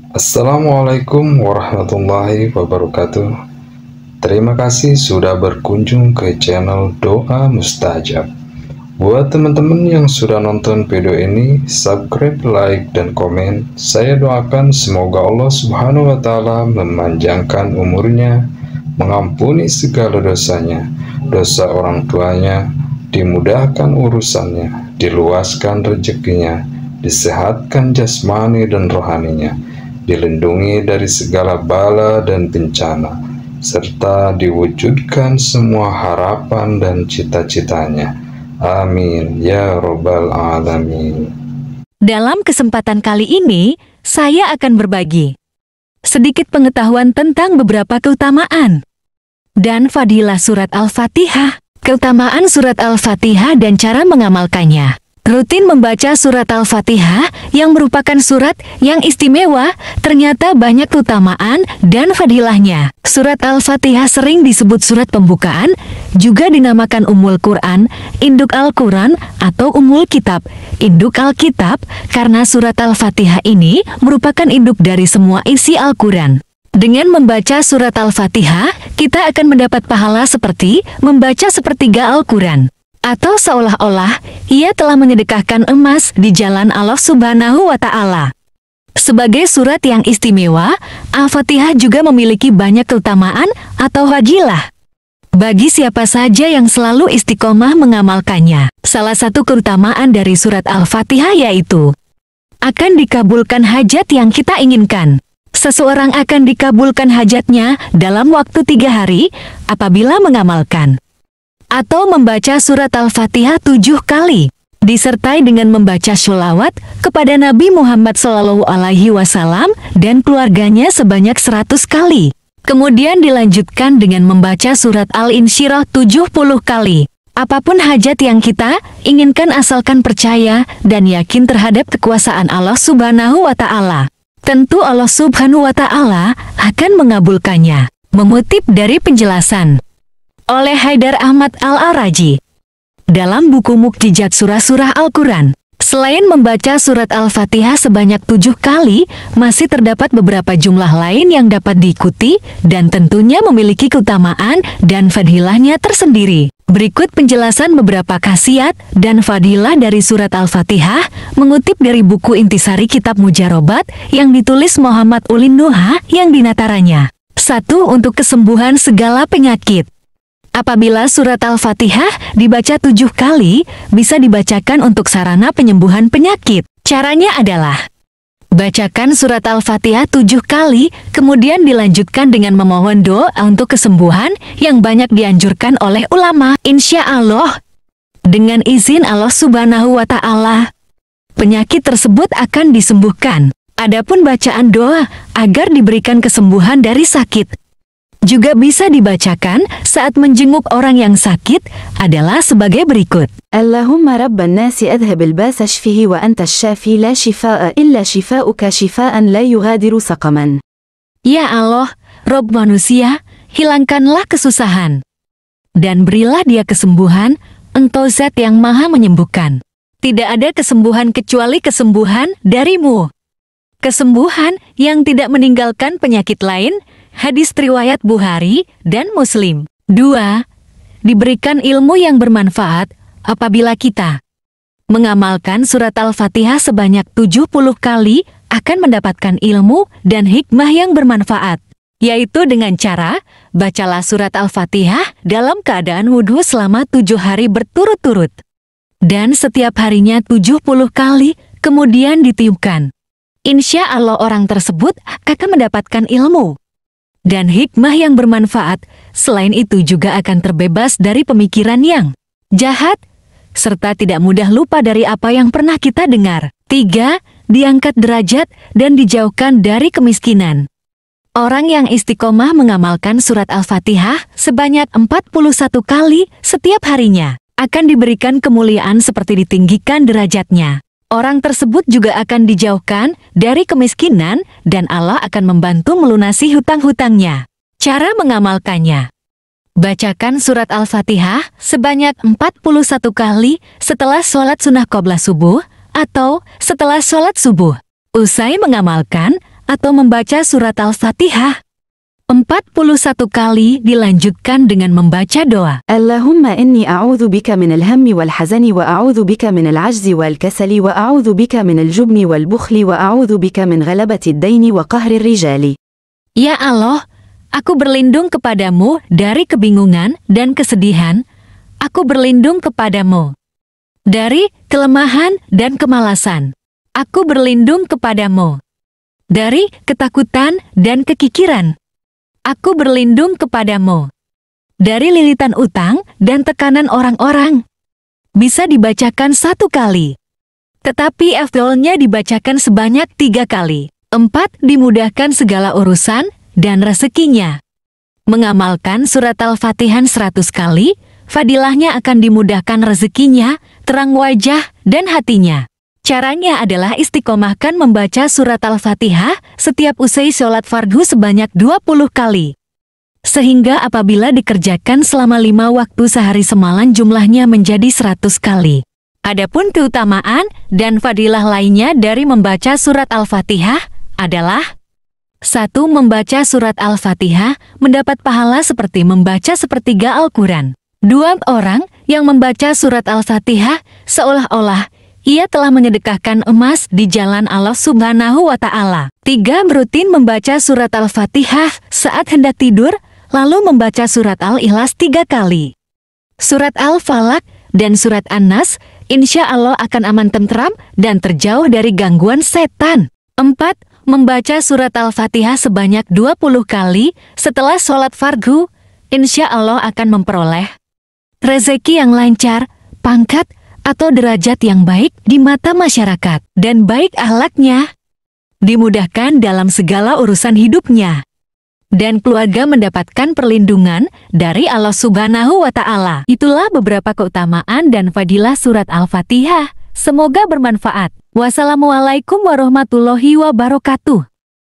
Assalamualaikum warahmatullahi wabarakatuh. Terima kasih sudah berkunjung ke channel Doa Mustajab. Buat teman-teman yang sudah nonton video ini, subscribe, like, dan komen. Saya doakan semoga Allah Subhanahu wa Ta'ala memanjangkan umurnya, mengampuni segala dosanya, dosa orang tuanya, dimudahkan urusannya, diluaskan rezekinya, disehatkan jasmani dan rohaninya, dilindungi dari segala bala dan bencana, serta diwujudkan semua harapan dan cita-citanya. Amin ya robbal alamin. Dalam kesempatan kali ini, saya akan berbagi sedikit pengetahuan tentang beberapa keutamaan dan fadilah surat Al-Fatihah, keutamaan surat Al-Fatihah dan cara mengamalkannya. Rutin membaca surat Al-Fatihah yang merupakan surat yang istimewa, ternyata banyak keutamaan dan fadilahnya. Surat Al-Fatihah sering disebut surat pembukaan, juga dinamakan Ummul Quran, induk Al-Quran, atau Ummul Kitab, induk Alkitab, karena surat Al-Fatihah ini merupakan induk dari semua isi Al-Quran. Dengan membaca surat Al-Fatihah, kita akan mendapat pahala seperti membaca sepertiga Al-Quran, atau seolah-olah ia telah menyedekahkan emas di jalan Allah Subhanahu wa Ta'ala. Sebagai surat yang istimewa, Al-Fatihah juga memiliki banyak keutamaan atau fadilah bagi siapa saja yang selalu istiqomah mengamalkannya. Salah satu keutamaan dari surat Al-Fatihah yaitu akan dikabulkan hajat yang kita inginkan. Seseorang akan dikabulkan hajatnya dalam waktu 3 hari apabila mengamalkan atau membaca surat Al-Fatihah 7 kali, disertai dengan membaca sholawat kepada Nabi Muhammad SAW dan keluarganya sebanyak 100 kali. Kemudian dilanjutkan dengan membaca surat Al-Insyirah 70 kali. Apapun hajat yang kita inginkan asalkan percaya dan yakin terhadap kekuasaan Allah Subhanahu wa Ta'ala, tentu Allah Subhanahu wa Ta'ala akan mengabulkannya. Mengutip dari penjelasan oleh Haidar Ahmad Al-Araji dalam buku Mukjizat Surah-Surah Al-Quran, selain membaca surat Al-Fatihah sebanyak 7 kali, masih terdapat beberapa jumlah lain yang dapat diikuti dan tentunya memiliki keutamaan dan fadilahnya tersendiri. Berikut penjelasan beberapa khasiat dan fadilah dari surat Al-Fatihah mengutip dari buku Intisari Kitab Mujarobat yang ditulis Muhammad Ulin Nuha yang dinataranya. 1. Untuk kesembuhan segala penyakit. Apabila surat Al-Fatihah dibaca 7 kali, bisa dibacakan untuk sarana penyembuhan penyakit. Caranya adalah bacakan surat Al-Fatihah 7 kali, kemudian dilanjutkan dengan memohon doa untuk kesembuhan yang banyak dianjurkan oleh ulama. Insya Allah, dengan izin Allah Subhanahu wa Ta'ala, penyakit tersebut akan disembuhkan. Adapun bacaan doa agar diberikan kesembuhan dari sakit juga bisa dibacakan saat menjenguk orang yang sakit adalah sebagai berikut. Allahumma rabban nasi adhhab al-bas ashfihi wa anta asy-syafi la shifaa illa shifaa'uka shifaa'an la yughadiru saqaman. Ya Allah, Rabb manusia, hilangkanlah kesusahan dan berilah dia kesembuhan, Engkau zat yang maha menyembuhkan. Tidak ada kesembuhan kecuali kesembuhan darimu. Kesembuhan yang tidak meninggalkan penyakit lain. Hadis riwayat Bukhari dan Muslim. 2. Diberikan ilmu yang bermanfaat apabila kita mengamalkan surat Al-Fatihah sebanyak 70 kali akan mendapatkan ilmu dan hikmah yang bermanfaat, yaitu dengan cara bacalah surat Al-Fatihah dalam keadaan wudhu selama 7 hari berturut-turut dan setiap harinya 70 kali kemudian ditiupkan. Insya Allah orang tersebut akan mendapatkan ilmu dan hikmah yang bermanfaat. Selain itu juga akan terbebas dari pemikiran yang jahat, serta tidak mudah lupa dari apa yang pernah kita dengar. 3. Diangkat derajat dan dijauhkan dari kemiskinan. Orang yang istiqomah mengamalkan surat Al-Fatihah sebanyak 41 kali setiap harinya akan diberikan kemuliaan seperti ditinggikan derajatnya. Orang tersebut juga akan dijauhkan dari kemiskinan dan Allah akan membantu melunasi hutang-hutangnya. Cara mengamalkannya. Bacakan surat Al-Fatihah sebanyak 41 kali setelah sholat sunnah qobliyah subuh atau setelah sholat subuh. Usai mengamalkan, atau membaca surat Al-Fatihah. 41 kali dilanjutkan dengan membaca doa. اللهم إني أعوذ بك من الهم والحزن وأعوذ بك من العجز والكسل وأعوذ بك من الجبن والبخل وأعوذ بك من غلبة الدين وقهر الرجال. Ya Allah, aku berlindung kepadamu dari kebingungan dan kesedihan. Aku berlindung kepadamu dari kelemahan dan kemalasan. Aku berlindung kepadamu dari ketakutan dan kekikiran. Aku berlindung kepadamu dari lilitan utang dan tekanan orang-orang. Bisa dibacakan 1 kali, tetapi afdolnya dibacakan sebanyak 3 kali. 4. Dimudahkan segala urusan dan rezekinya. Mengamalkan surat Al-Fatihah 100 kali, fadilahnya akan dimudahkan rezekinya, terang wajah, dan hatinya. Caranya adalah istiqomahkan membaca surat Al-Fatihah setiap usai sholat fardu sebanyak 20 kali. Sehingga apabila dikerjakan selama 5 waktu sehari semalam jumlahnya menjadi 100 kali. Adapun keutamaan dan fadilah lainnya dari membaca surat Al-Fatihah adalah: 1. Membaca surat Al-Fatihah mendapat pahala seperti membaca sepertiga Al-Quran. 2. Orang yang membaca surat Al-Fatihah seolah-olah ia telah menyedekahkan emas di jalan Allah Subhanahu wa Ta'ala. 3. Rutin membaca surat Al-Fatihah saat hendak tidur, lalu membaca surat Al-Ikhlas 3 kali. Surat Al-Falaq dan surat An-Nas, insya Allah akan aman tentram dan terjauh dari gangguan setan. 4. Membaca surat Al-Fatihah sebanyak 20 kali setelah sholat fardu, insya Allah akan memperoleh rezeki yang lancar, pangkat, atau derajat yang baik di mata masyarakat, dan baik akhlaknya, dimudahkan dalam segala urusan hidupnya, dan keluarga mendapatkan perlindungan dari Allah Subhanahu wa Ta'ala. Itulah beberapa keutamaan dan fadilah surat Al-Fatihah. Semoga bermanfaat. Wassalamualaikum warahmatullahi wabarakatuh.